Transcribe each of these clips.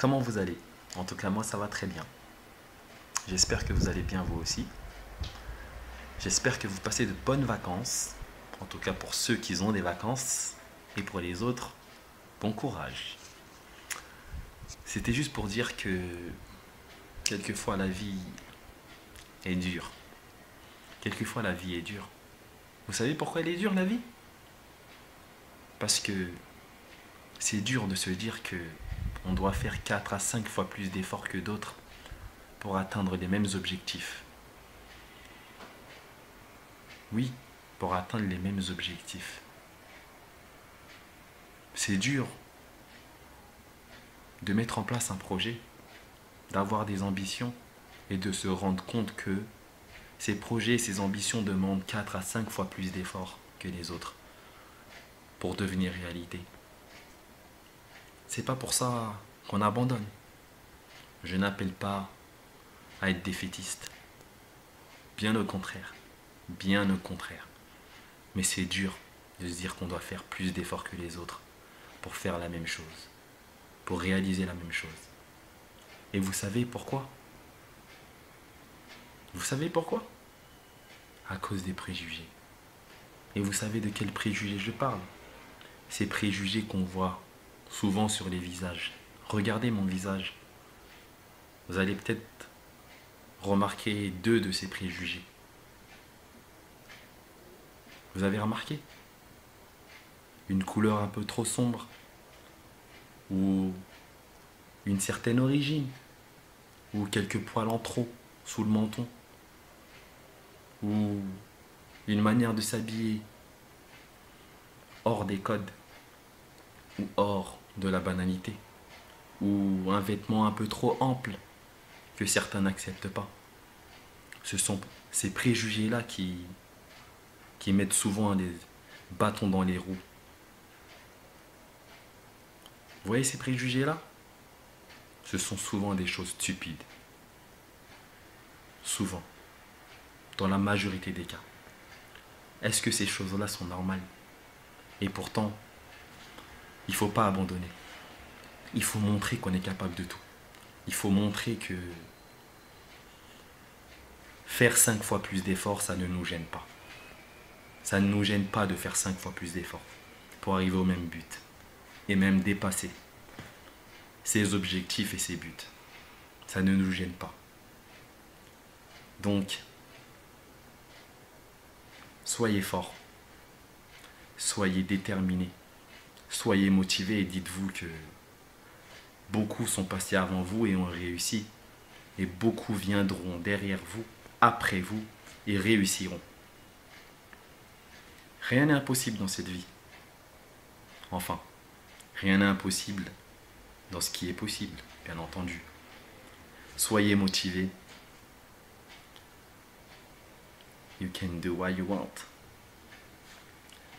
Comment vous allez? En tout cas, moi, ça va très bien. J'espère que vous allez bien vous aussi. J'espère que vous passez de bonnes vacances. En tout cas, pour ceux qui ont des vacances. Et pour les autres, bon courage. C'était juste pour dire que quelquefois la vie est dure. Quelquefois la vie est dure. Vous savez pourquoi elle est dure, la vie? Parce que c'est dur de se dire que on doit faire 4 à 5 fois plus d'efforts que d'autres pour atteindre les mêmes objectifs. Oui, pour atteindre les mêmes objectifs. C'est dur de mettre en place un projet, d'avoir des ambitions et de se rendre compte que ces projets, ces ambitions demandent 4 à 5 fois plus d'efforts que les autres pour devenir réalité. C'est pas pour ça qu'on abandonne. Je n'appelle pas à être défaitiste. Bien au contraire. Bien au contraire. Mais c'est dur de se dire qu'on doit faire plus d'efforts que les autres pour faire la même chose, pour réaliser la même chose. Et vous savez pourquoi? Vous savez pourquoi? À cause des préjugés. Et vous savez de quels préjugés je parle? Ces préjugés qu'on voit souvent sur les visages. Regardez mon visage. Vous allez peut-être remarquer 2 de ces préjugés. Vous avez remarqué? Une couleur un peu trop sombre ou une certaine origine ou quelques poils en trop sous le menton ou une manière de s'habiller hors des codes ou hors de la banalité ou un vêtement un peu trop ample que certains n'acceptent pas. Ce sont ces préjugés-là qui mettent souvent des bâtons dans les roues. Vous voyez ces préjugés-là? Ce sont souvent des choses stupides. Souvent. Dans la majorité des cas. Est-ce que ces choses-là sont normales? Et pourtant, il ne faut pas abandonner. Il faut montrer qu'on est capable de tout. Il faut montrer que faire 5 fois plus d'efforts, ça ne nous gêne pas. Ça ne nous gêne pas de faire 5 fois plus d'efforts pour arriver au même but. Et même dépasser ses objectifs et ses buts. Ça ne nous gêne pas. Donc, soyez forts. Soyez déterminés. Soyez motivés et dites-vous que beaucoup sont passés avant vous et ont réussi. Et beaucoup viendront derrière vous, après vous, et réussiront. Rien n'est impossible dans cette vie. Enfin, rien n'est impossible dans ce qui est possible, bien entendu. Soyez motivés. You can do what you want.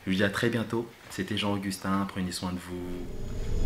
Je vous dis à très bientôt. C'était Jean-Augustin. Prenez soin de vous.